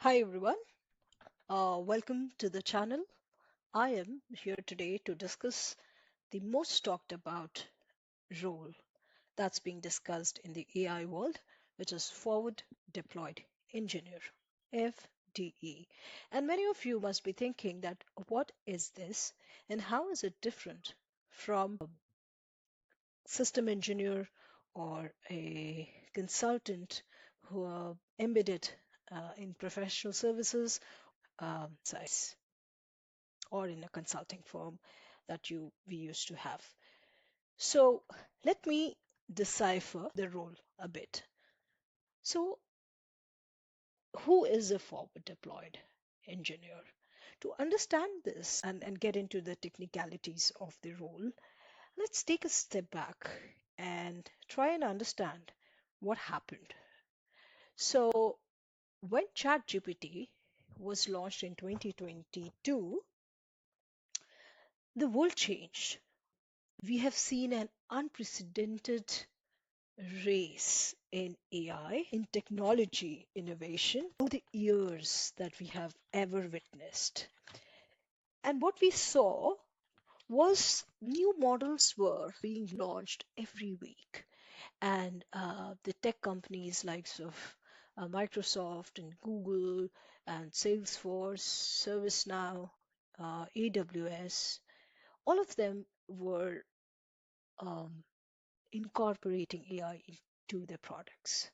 Hi everyone, welcome to the channel. I am here today to discuss the most talked about role that's being discussed in the AI world, which is Forward Deployed Engineer, FDE. And many of you must be thinking that what is this and how is it different from a system engineer or a consultant who are embedded in professional services sites or in a consulting firm that you we used to have. So let me decipher the role a bit. So who is a forward deployed engineer? To understand this and get into the technicalities of the role, let's take a step back and try and understand what happened. So when ChatGPT was launched in 2022, the world changed. We have seen an unprecedented race in AI, in technology innovation, all the years that we have ever witnessed. And what we saw was new models were being launched every week. And the tech companies like Microsoft and Google and Salesforce, ServiceNow, AWS, all of them were um, incorporating AI into their products.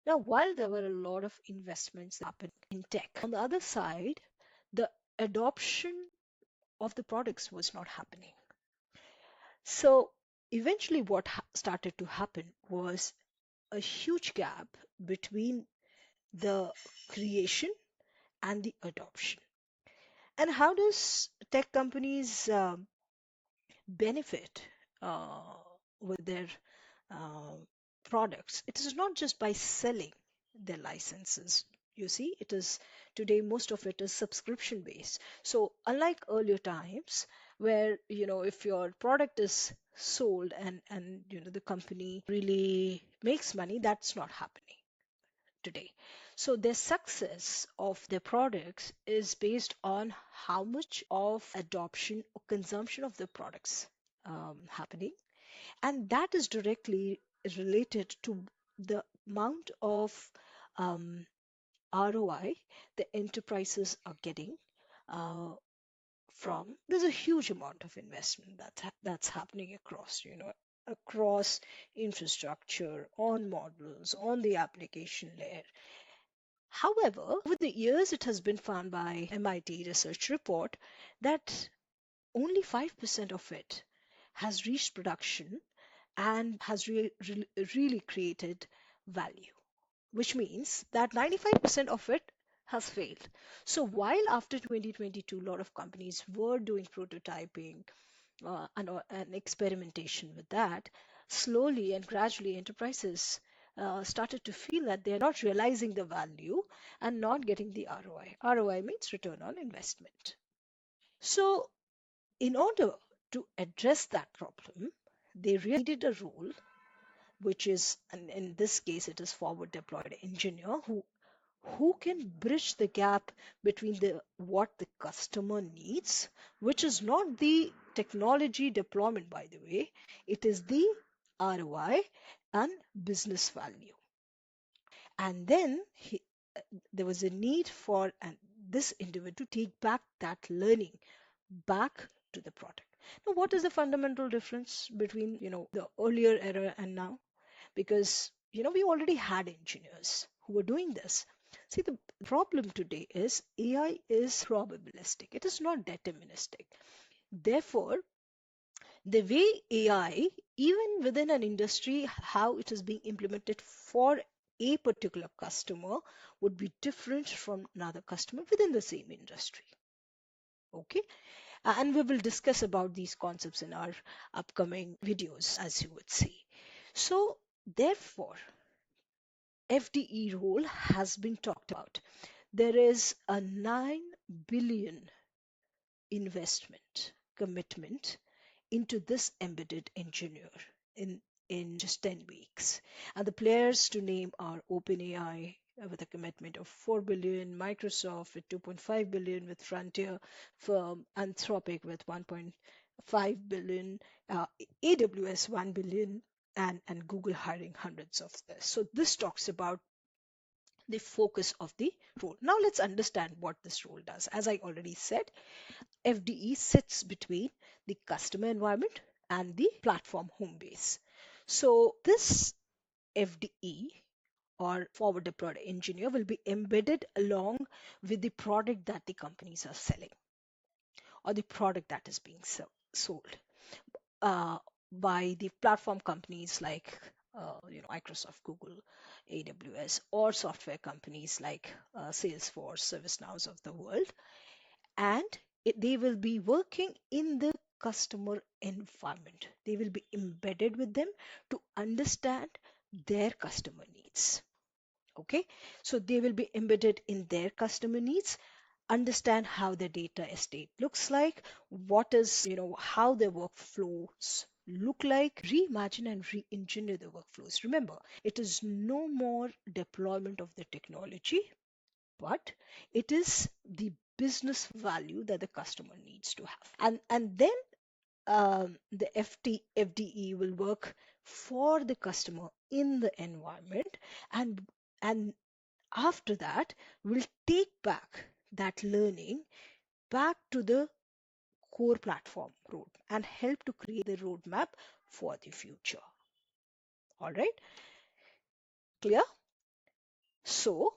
Now, while there were a lot of investments that happened in tech, on the other side, the adoption of the products was not happening. So eventually, what started to happen was a huge gap between the creation and the adoption. And how does tech companies benefit uh, with their uh, products? It is not just by selling their licenses. You see, it is today most of it is subscription based. So unlike earlier times where if your product is sold and the company really makes money, that's not happening today. So their success of their products is based on how much of adoption or consumption of the products happening, and that is directly related to the amount of um, ROI the enterprises are getting uh, from. There's a huge amount of investment that's happening across infrastructure, on models, on the application layer. However, over the years, it has been found by MIT research report that only 5% of it has reached production and has really created value, which means that 95% of it has failed. So while after 2022, a lot of companies were doing prototyping and experimentation with that, slowly and gradually enterprises started to feel that they're not realizing the value and not getting the ROI. ROI means return on investment. So in order to address that problem, they really needed a role which is, and in this case, it is forward deployed engineer who can bridge the gap between the what the customer needs, which is not the technology deployment, by the way, it is the ROI and business value. And then there was a need for this individual to take back that learning back to the product. Now, what is the fundamental difference between the earlier era and now? Because we already had engineers who were doing this. See, the problem today is AI is probabilistic, it is not deterministic. Therefore, the way AI, even within an industry, how it is being implemented for a particular customer would be different from another customer within the same industry. Okay, and we will discuss about these concepts in our upcoming videos, as you would see. So therefore, FDE role has been talked about. There is a 9 billion investment commitment into this embedded engineer in just 10 weeks. And the players to name are OpenAI, with a commitment of 4 billion, Microsoft with 2.5 billion, with Frontier firm, Anthropic with 1.5 billion, AWS 1 billion, and Google hiring hundreds of this. So this talks about the focus of the role. Now let's understand what this role does. As I already said, FDE sits between the customer environment and the platform home base. So this FDE, or forward deployed engineer, will be embedded along with the product that the companies are selling, or the product that is being sold uh, by the platform companies like Microsoft, Google, AWS, or software companies like Salesforce, ServiceNows of the world. And they will be working in the customer environment. They will be embedded with them to understand their customer needs. Okay, so they will be embedded in their customer needs, understand how their data estate looks like, what is, how their workflows look like, reimagine and re-engineer the workflows. Remember, it is no more deployment of the technology, but it is the business value that the customer needs to have. And then the FDE will work for the customer in the environment, and and after that will take back that learning back to the core platform road and help to create the roadmap for the future. All right, clear? So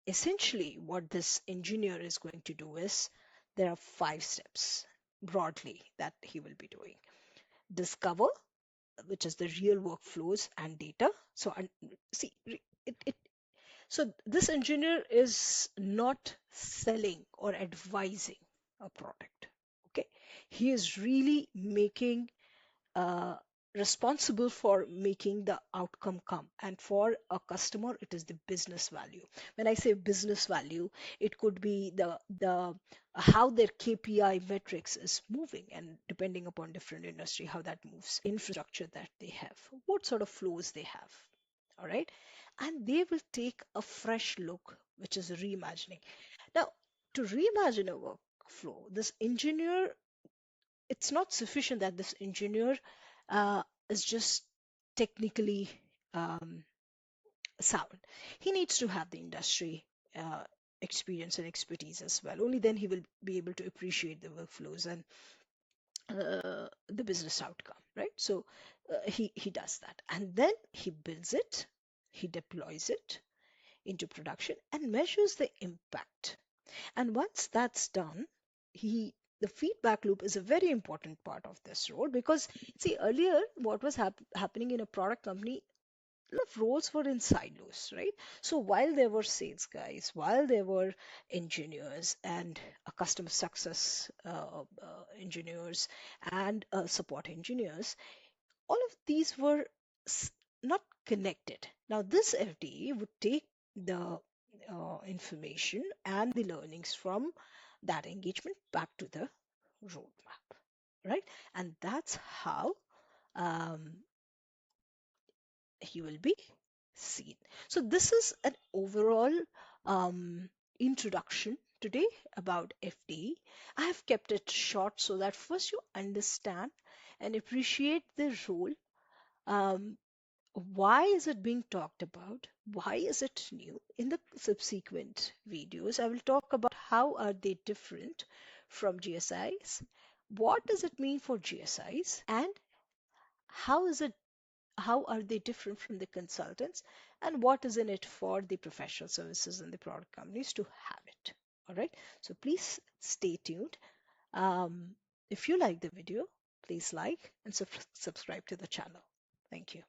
essentially what this engineer is going to do is, there are 5 steps broadly that he will be doing. Discover, which is the real workflows and data. So see, so this engineer is not selling or advising a product. Okay, he is really making uh, responsible for making the outcome come, and for a customer it is the business value. When I say business value, it could be the how their KPI metrics is moving, and depending upon different industry, how that moves, infrastructure that they have, what sort of flows they have. All right, and they will take a fresh look, which is reimagining. Now, to reimagine a workflow, this engineer, it's not sufficient that this engineer is just technically um, sound. He needs to have the industry uh, experience and expertise as well. Only then he will be able to appreciate the workflows and the business outcome, right? So he does that, and then he builds it, he deploys it into production, and measures the impact. And once that's done, he the feedback loop is a very important part of this role, because see, earlier what was happening in a product company, a lot of roles were in silos, right? So while there were sales guys, while there were engineers and customer success engineers and support engineers, all of these were s- not connected. Now, this FDE would take the information and the learnings from that engagement back to the roadmap, right? And that's how um, he will be seen. So, this is an overall um, introduction today about FDE. I have kept it short so that first you understand and appreciate the role. Um, why is it being talked about? Why is it new? In the subsequent videos, I will talk about how are they different from GSIs, what does it mean for GSIs, and how is it how are they different from the consultants, and what is in it for the professional services and the product companies to have it. All right, so please stay tuned. um, if you like the video, please like and subscribe to the channel. Thank you.